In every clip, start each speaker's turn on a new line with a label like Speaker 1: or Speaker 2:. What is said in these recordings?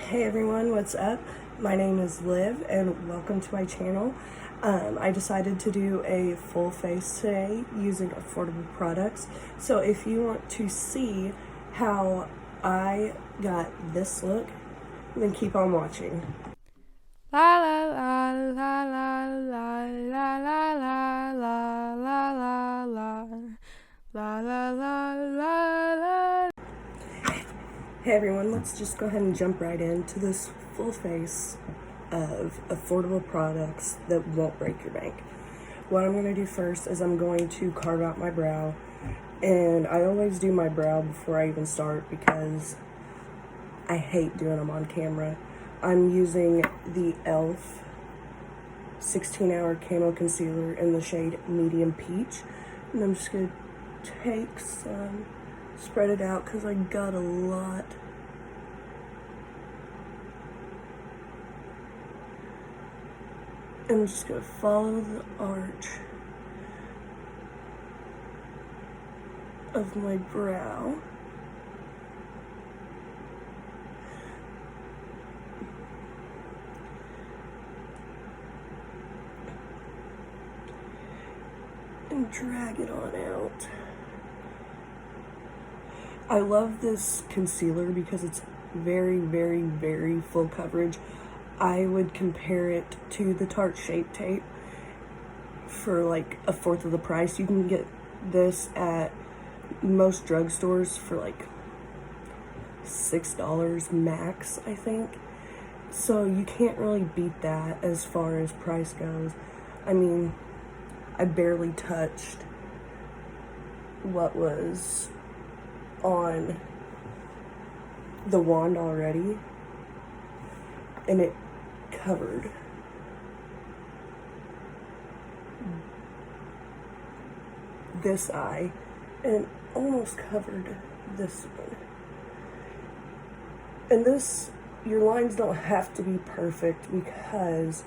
Speaker 1: Hey everyone, what's up? My name is Liv and welcome to my channel. I decided to do a full face today using affordable products. So if you want to see how I got this look, then keep on watching.
Speaker 2: La la la la la la la la la la la la la la la la la.
Speaker 1: Hey everyone, let's just go ahead and jump right into this full face of affordable products that won't break your bank. What I'm going to do first is I'm going to carve out my brow, and I always do my brow before I even start because I hate doing them on camera. I'm using the e.l.f. 16-hour camo concealer in the shade Medium Peach, and I'm just going to take some, spread it out because I got a lot. I'm just going to follow the arch of my brow. And drag it on out. I love this concealer because it's very, very, very full coverage. I would compare it to the Tarte Shape Tape for like a fourth of the price. You can get this at most drugstores for like $6 max, I think. So you can't really beat that as far as price goes. I mean, I barely touched what was on the wand already, and it covered this eye and almost covered this one. And this, your lines don't have to be perfect because,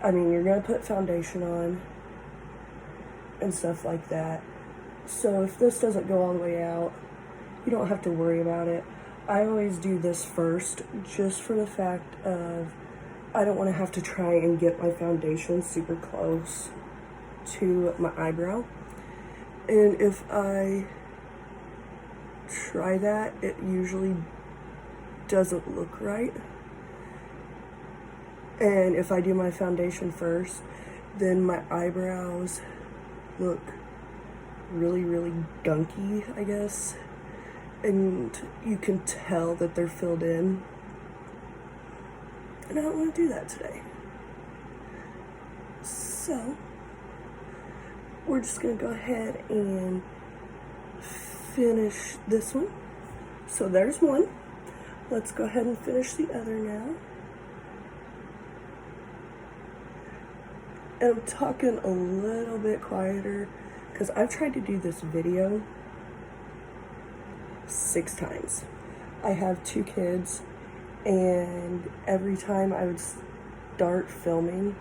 Speaker 1: I mean, you're gonna put foundation on and stuff like that. So if this doesn't go all the way out, you don't have to worry about it. I always do this first just for the fact of I don't want to have to try and get my foundation super close to my eyebrow. And if I try that, it usually doesn't look right. And if I do my foundation first, then my eyebrows look really, really gunky, I guess. And you can tell that they're filled in. And I don't want to do that today. So, we're just going to go ahead and finish this one. So there's one. Let's go ahead and finish the other now. And I'm talking a little bit quieter because I've tried to do this video 6 times. I have 2 kids, and every time I would start filming,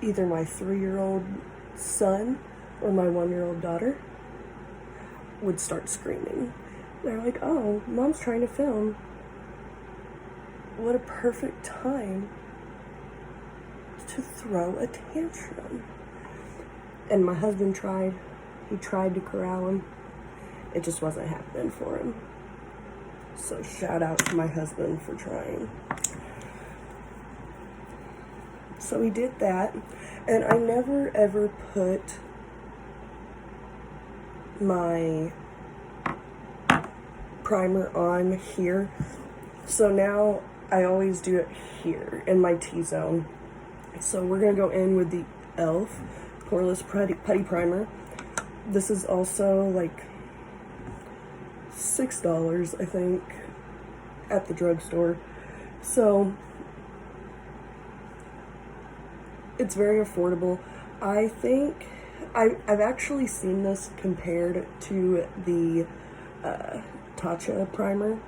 Speaker 1: either my 3-year-old son or my 1-year-old daughter would start screaming. They're like, "Oh, mom's trying to film." What a perfect time to throw a tantrum. And my husband tried. He tried to corral him. It just wasn't happening for him. So shout out to my husband for trying. So we did that. And I never ever put my primer on here. So now I always do it here in my T-zone. So we're going to go in with the e.l.f. Poreless Putty Primer. This is also like $6, I think, at the drugstore. So it's very affordable. I think I've actually seen this compared to the Tatcha primer.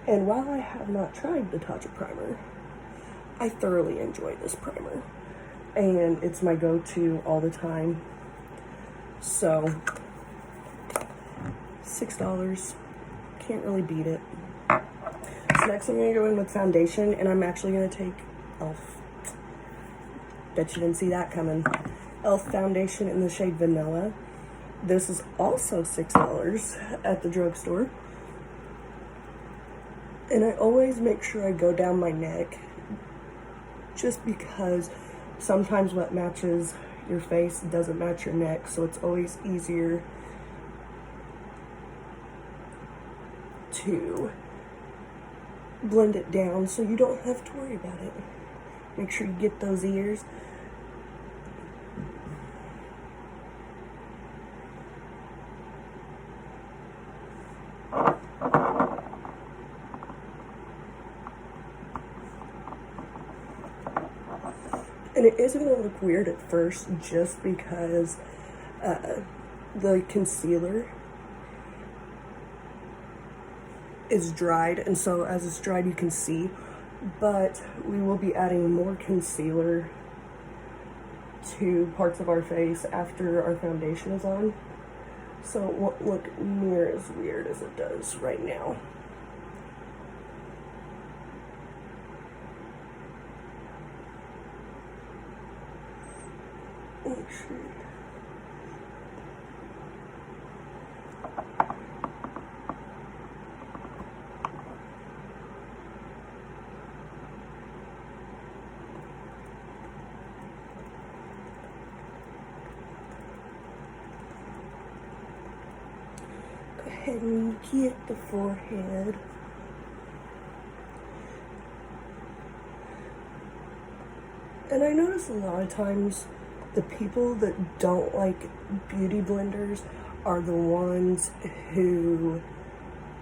Speaker 1: And while I have not tried the Tatcha primer, I thoroughly enjoy this primer. And it's my go-to all the time. So $6. Can't really beat it. So next I'm going to go in with foundation, and I'm actually going to take e.l.f. Bet you didn't see that coming. e.l.f. foundation in the shade Vanilla. This is also $6 at the drugstore. And I always make sure I go down my neck, just because sometimes what matches your face doesn't match your neck, so it's always easier to blend it down so you don't have to worry about it. Make sure you get those ears. And it is going to look weird at first just because the concealer is dried, and so as it's dried you can see, but we will be adding more concealer to parts of our face after our foundation is on, so it won't look near as weird as it does right now. Go ahead and get the forehead. And I notice a lot of times the people that don't like beauty blenders are the ones who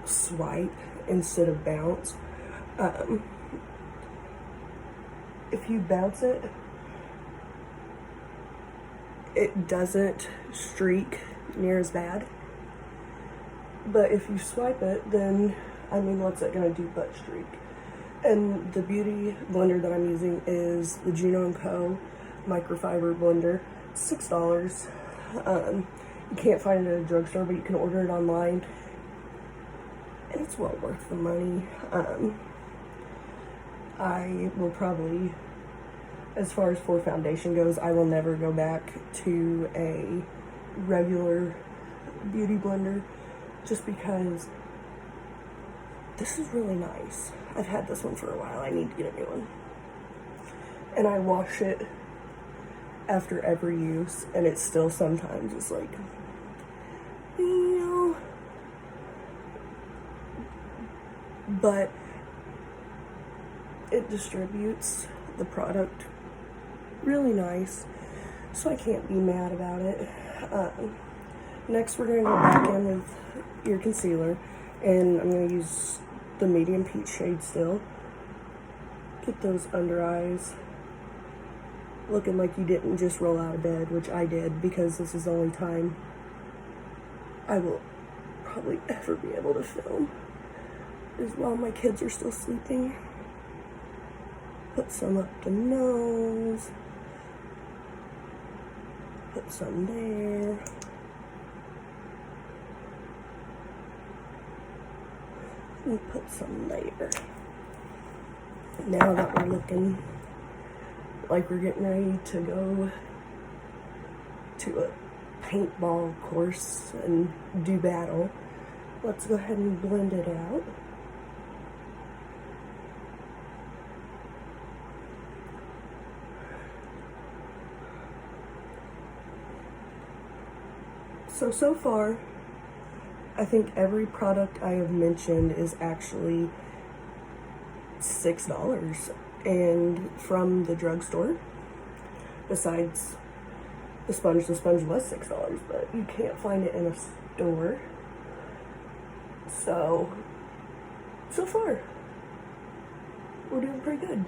Speaker 1: swipe instead of bounce. If you bounce it, it doesn't streak near as bad. But if you swipe it, then, I mean, what's it gonna do but streak? And the beauty blender that I'm using is the Juno & Co. microfiber blender. $6. You can't find it at a drugstore, but you can order it online, and it's well worth the money. I will probably, as far as for foundation goes, I will never go back to a regular beauty blender, just because this is really nice. I've had this one for a while. I need to get a new one. And I wash it after every use, and it still sometimes is like, you know, but it distributes the product really nice, so I can't be mad about it. Next we're going to go back in with your concealer, and I'm going to use the medium peach shade still. Get those under eyes looking like you didn't just roll out of bed, which I did, because this is the only time I will probably ever be able to film, is while my kids are still sleeping. Put some up the nose, put some there, and put some there. Now that we're looking like we're getting ready to go to a paintball course and do battle, let's go ahead and blend it out. So far, I think every product I have mentioned is actually $6, and from the drugstore, besides the sponge was $6, but you can't find it in a store. So far, we're doing pretty good.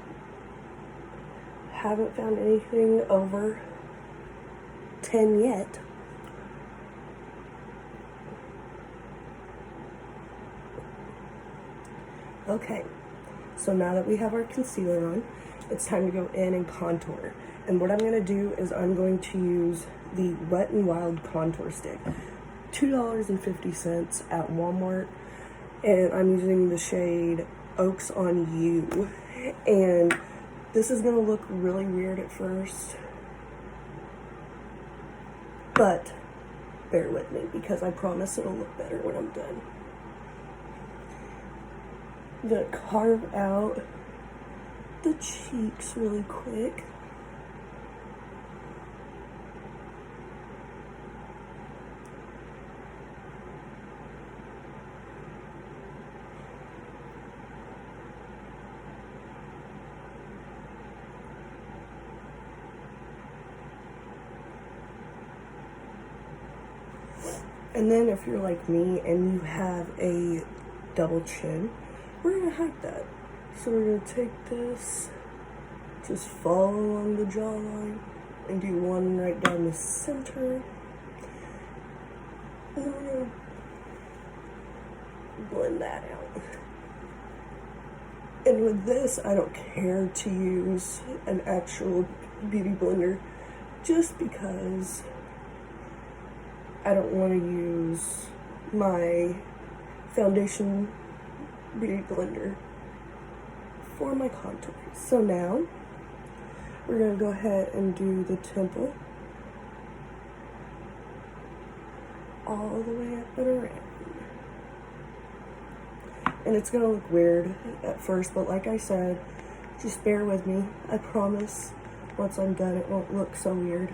Speaker 1: Haven't found anything over 10 yet. Okay, so now that we have our concealer on, it's time to go in and contour. And what I'm going to do is I'm going to use the Wet n Wild contour stick. $2.50 at Walmart. and I'm using the shade Oaks on You. And this is gonna look really weird at first, but bear with me because I promise it'll look better when I'm done. I'm gonna carve out the cheeks really quick. And then if you're like me and you have a double chin, we're gonna hide that. So we're gonna take this, just follow along the jawline, and do one right down the center. And then we're gonna blend that out. And with this, I don't care to use an actual beauty blender just because I don't want to use my foundation beauty blender for my contour. So now we're going to go ahead and do the temple all the way up and around. And it's going to look weird at first, but like I said, just bear with me. I promise once I'm done it won't look so weird.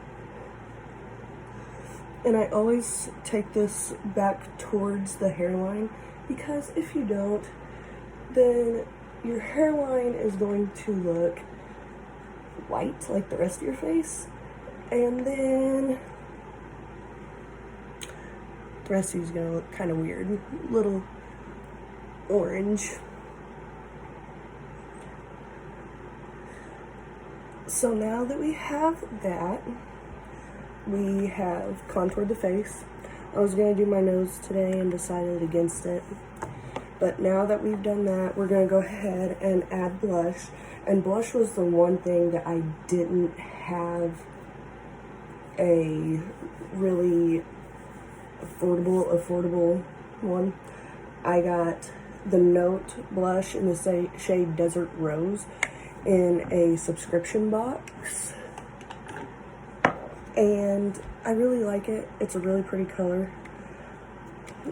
Speaker 1: And I always take this back towards the hairline because if you don't, then your hairline is going to look white like the rest of your face, and then the rest of you is going to look kind of weird, little orange. So now that we have that, we have contoured the face. I was going to do my nose today and decided against it. But now that we've done that, we're going to go ahead and add blush. And blush was the one thing that I didn't have a really affordable one. I got the Note blush in the shade Desert Rose in a subscription box. And I really like it. It's a really pretty color.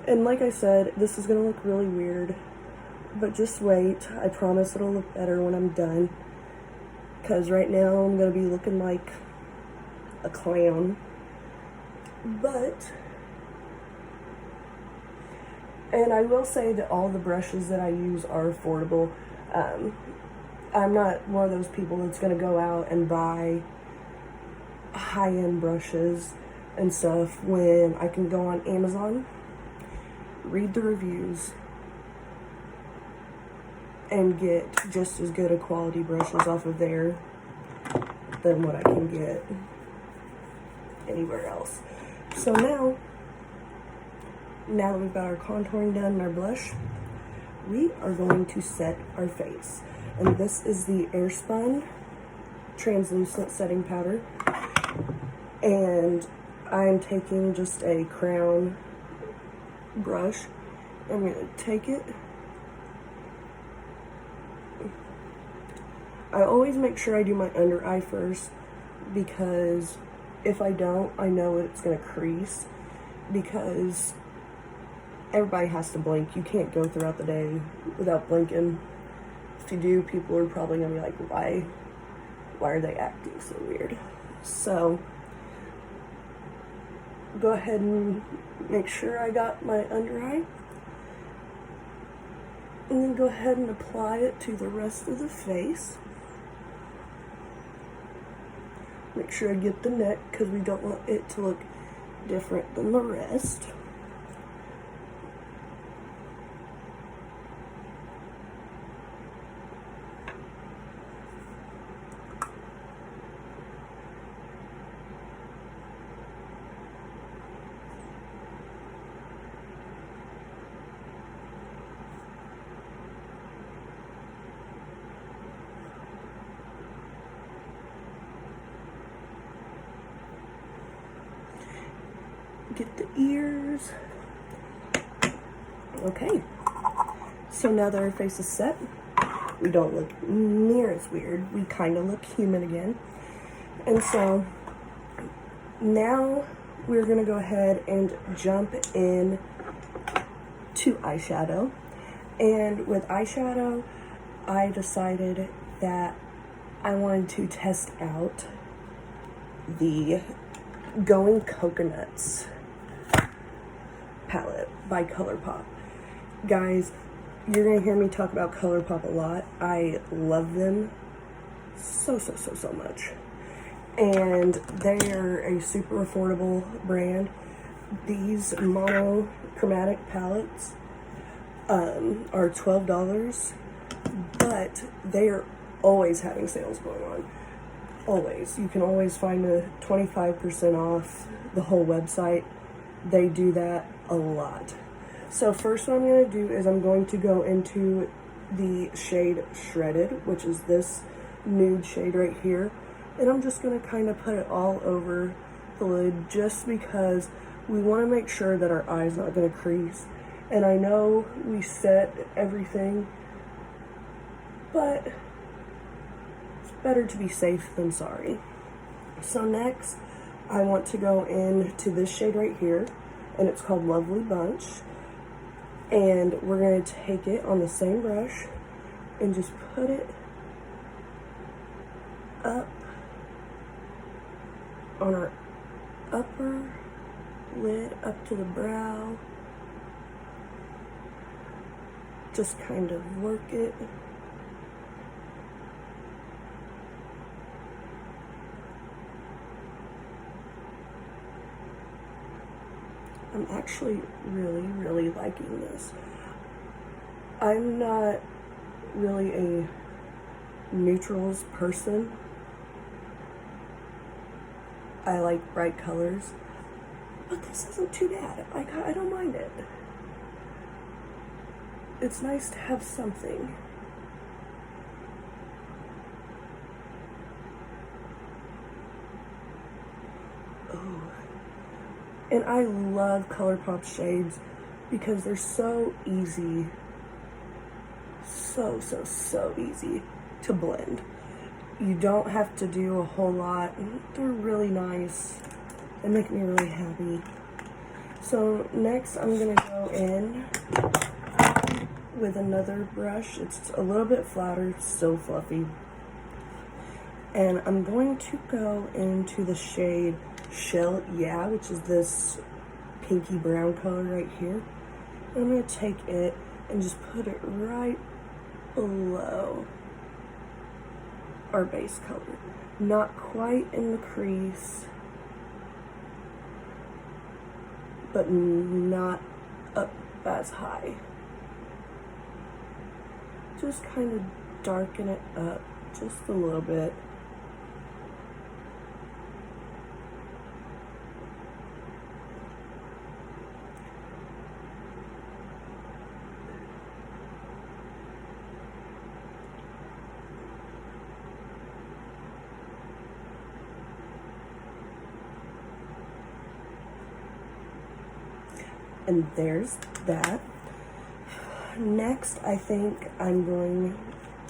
Speaker 1: And like I said, this is going to look really weird. But just wait. I promise it'll look better when I'm done. Because right now I'm going to be looking like a clown. But, and I will say that all the brushes that I use are affordable. I'm not one of those people that's going to go out and buy high-end brushes and stuff when I can go on Amazon, read the reviews, and get just as good a quality brushes off of there than what I can get anywhere else. So now that we've got our contouring done and our blush, we are going to set our face. And this is the Airspun translucent setting powder. And I'm taking just a crown brush. I'm going to take it. I always make sure I do my under eye first, because if I don't, I know it's going to crease, because everybody has to blink. You can't go throughout the day without blinking. If you do, people are probably going to be like, why are they acting so weird? So go ahead and make sure I got my under eye, and then go ahead and apply it to the rest of the face. Make sure I get the neck, because we don't want it to look different than the rest. Get the ears. Okay. So now that our face is set, we don't look near as weird. We kind of look human again. And so now we're gonna go ahead and jump in to eyeshadow. And with eyeshadow, I decided that I wanted to test out the Going Coconuts palette by ColourPop. Guys, you're gonna hear me talk about ColourPop a lot. I love them so much. And they are a super affordable brand. These monochromatic palettes are $12, but they are always having sales going on. Always. You can always find a 25% off the whole website. They do that a lot. So first what I'm going to do is I'm going to go into the shade Shredded, which is this nude shade right here. And I'm just going to kind of put it all over the lid just because we want to make sure that our eye's not going to crease. And I know we set everything, but it's better to be safe than sorry. So next, I want to go into this shade right here, and it's called Lovely Bunch. And we're going to take it on the same brush and just put it up on our upper lid, up to the brow. Just kind of work it. I'm actually really liking this. I'm not really a neutrals person. I like bright colors, but this isn't too bad. I don't mind it. It's nice to have something. Oh. And I love ColourPop shades because they're so easy. So easy to blend. You don't have to do a whole lot. They're really nice. They make me really happy. So next I'm gonna go in with another brush. It's a little bit flatter, still fluffy. And I'm going to go into the shade Shell Yeah, which is this pinky brown color right here. And I'm going to take it and just put it right below our base color. Not quite in the crease, but not up as high. Just kind of darken it up just a little bit. And there's that. Next, I think I'm going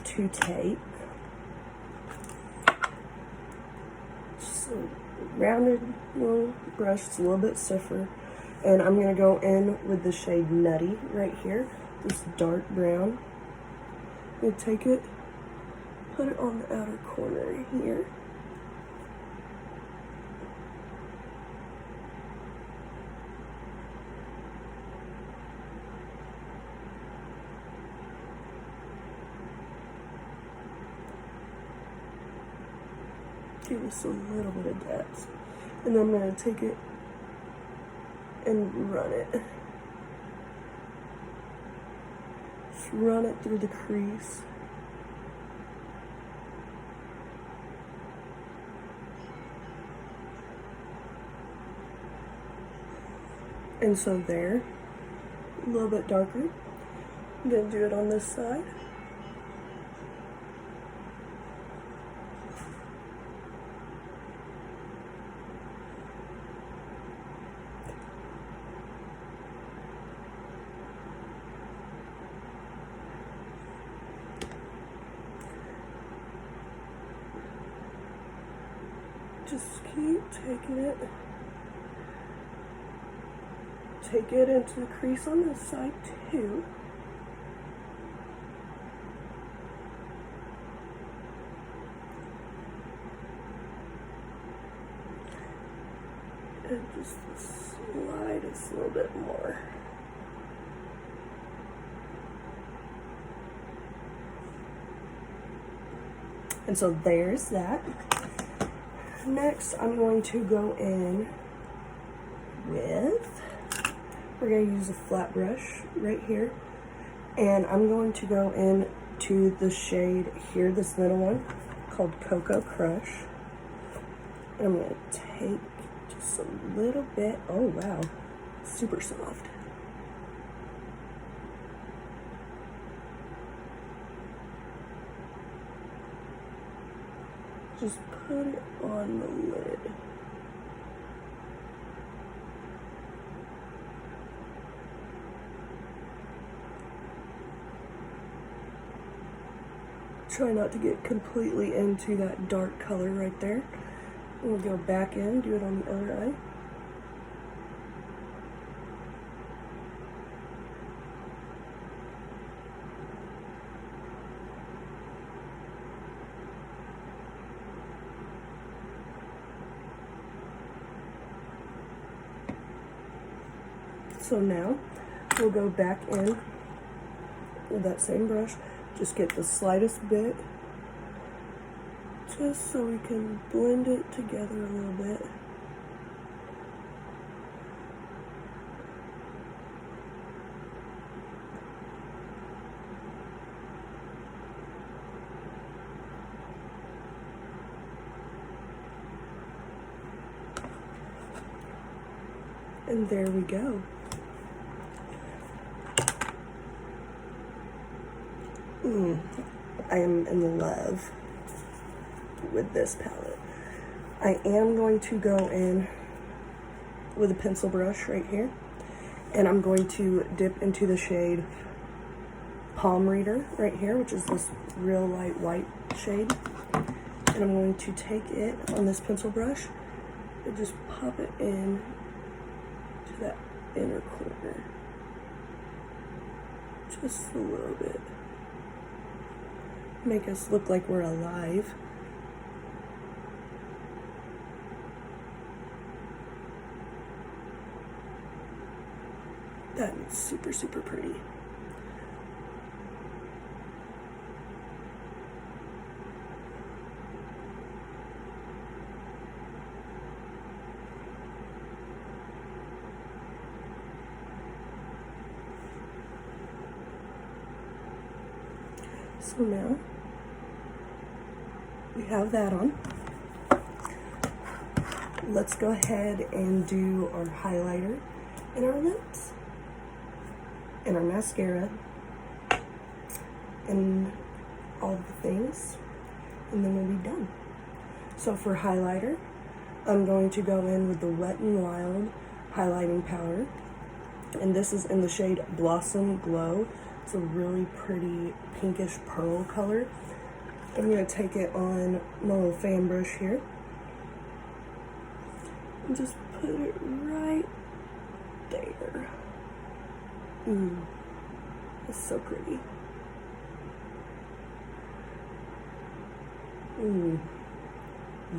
Speaker 1: to take just a rounded little brush, it's a little bit stiffer, and I'm going to go in with the shade Nutty right here, this dark brown. I'm going to take it, put it on the outer corner here. Give us a little bit of depth. And then I'm going to take it and run it. Just run it through the crease. And so there, a little bit darker. I'm going to do it on this side. Just keep taking it. Take it into the crease on this side too. And just the slightest little bit more. And so there's that. Next, I'm going to go in with, we're going to use a flat brush right here. And I'm going to go in to the shade here, this middle one, called Cocoa Crush. And I'm going to take just a little bit, oh wow, super soft. Just put it on the lid. Try not to get completely into that dark color right there. And we'll go back in, do it on the other eye. So now we'll go back in with that same brush, just get the slightest bit, just so we can blend it together a little bit. And there we go. I am in love with this palette. I am going to go in with a pencil brush right here, and I'm going to dip into the shade Palm Reader right here, which is this real light white shade. And I'm going to take it on this pencil brush and just pop it in to that inner corner. Just a little bit. Make us look like we're alive. That's super, super pretty. So now we have that on. Let's go ahead and do our highlighter and our lips and our mascara and all the things, and then we'll be done. So for highlighter, I'm going to go in with the Wet n Wild highlighting powder, and this is in the shade Blossom Glow. It's a really pretty pinkish pearl color. I'm going to take it on my little fan brush here and just put it right there. It's so pretty.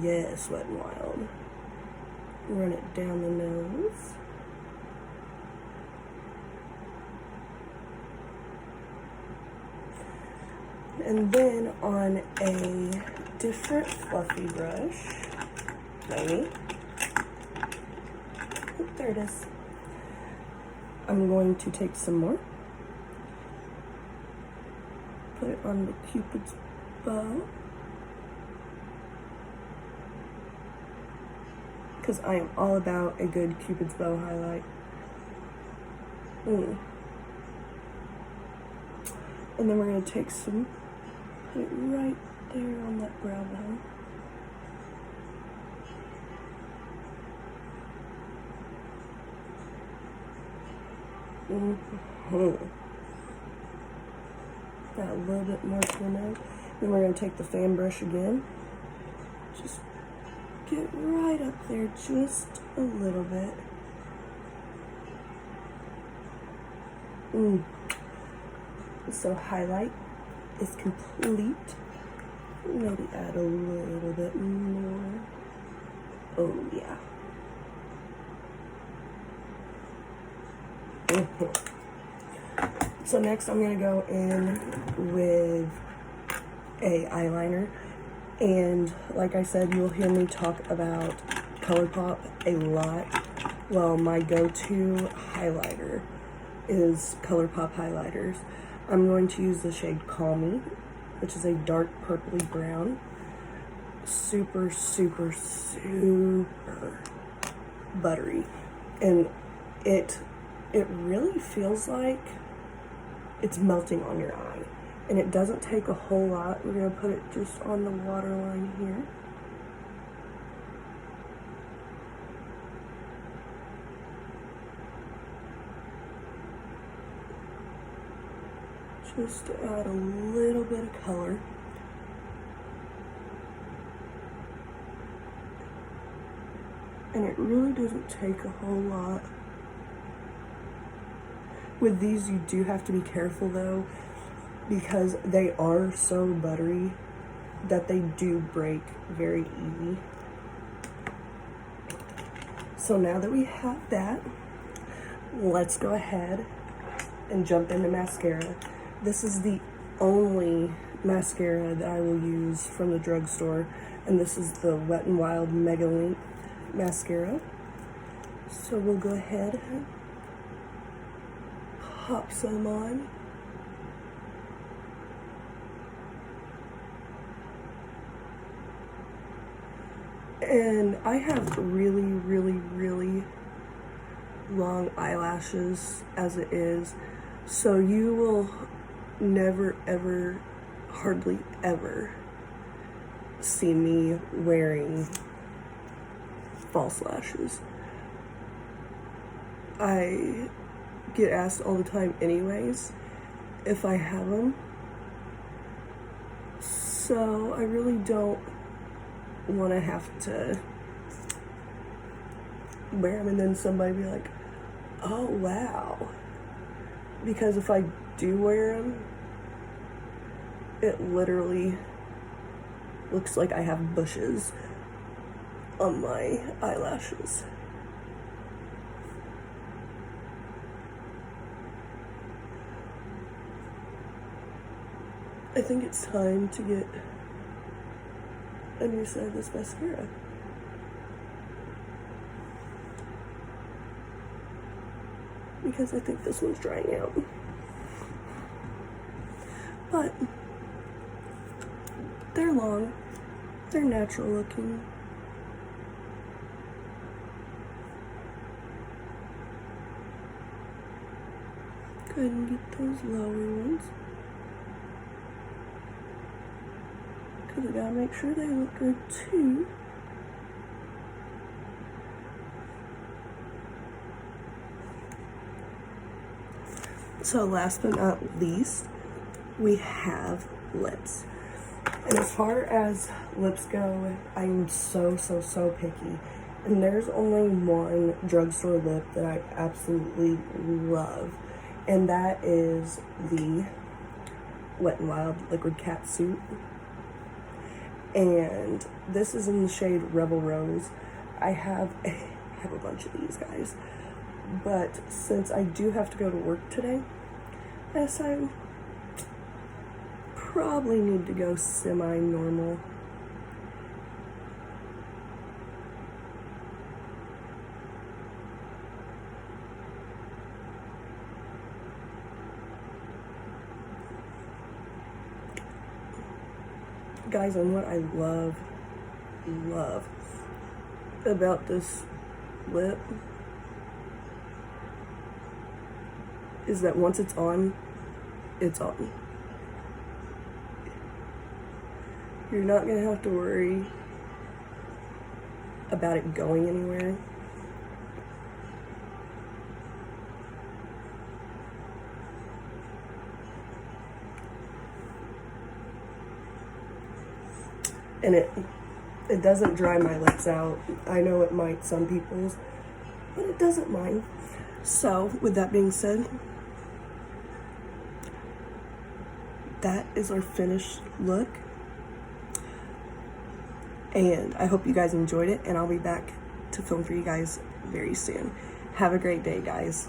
Speaker 1: Yes, Wet n Wild. Run it down the nose. And then on a different fluffy brush, maybe. Oh, there it is. I'm going to take some more. Put it on the Cupid's bow. Because I am all about a good Cupid's bow highlight. And then we're going to take some, put it right there on that brow bone. Got a little bit more to the nose. Then we're going to take the fan brush again. Just get right up there just a little bit. So highlight is complete. Maybe add a little bit more. Oh yeah. So next I'm gonna go in with a eyeliner, and like I said, you'll hear me talk about ColourPop a lot. Well, my go-to highlighter is ColourPop highlighters. I'm going to use the shade Call Me, which is a dark purpley brown. Super, super, super buttery. And it really feels like it's melting on your eye. And it doesn't take a whole lot. We're gonna put it just on the waterline here. Just to add a little bit of color. And it really doesn't take a whole lot. With these, you do have to be careful though, because they are so buttery that they do break very easy. So now that we have that, let's go ahead and jump into mascara. This is the only mascara that I will use from the drugstore, and this is the Wet n Wild Mega Length mascara. So we'll go ahead and pop some on. And I have really, really, really long eyelashes as it is, so you will never, ever, hardly ever see me wearing false lashes. I get asked all the time anyways if I have them, so I really don't want to have to wear them and then somebody be like, oh wow, because if I do wear them, it literally looks like I have bushes on my eyelashes. I think it's time to get a new set of this mascara. Because I think this one's drying out. But they're long, they're natural looking. Go ahead and get those lower ones, because I gotta make sure they look good too. So last but not least, we have lips. And as far as lips go, I'm so picky. And there's only one drugstore lip that I absolutely love, and that is the Wet n Wild Liquid Catsuit. And this is in the shade Rebel Rose. I have a bunch of these guys, but since I do have to go to work today, I decided probably need to go semi-normal. Guys, and what I love about this lip is that once it's on, it's on. You're not gonna have to worry about it going anywhere. And It doesn't dry my lips out. I know it might some people's, but it doesn't mine. So, with that being said, that is our finished look. And I hope you guys enjoyed it, and I'll be back to film for you guys very soon. Have a great day, guys.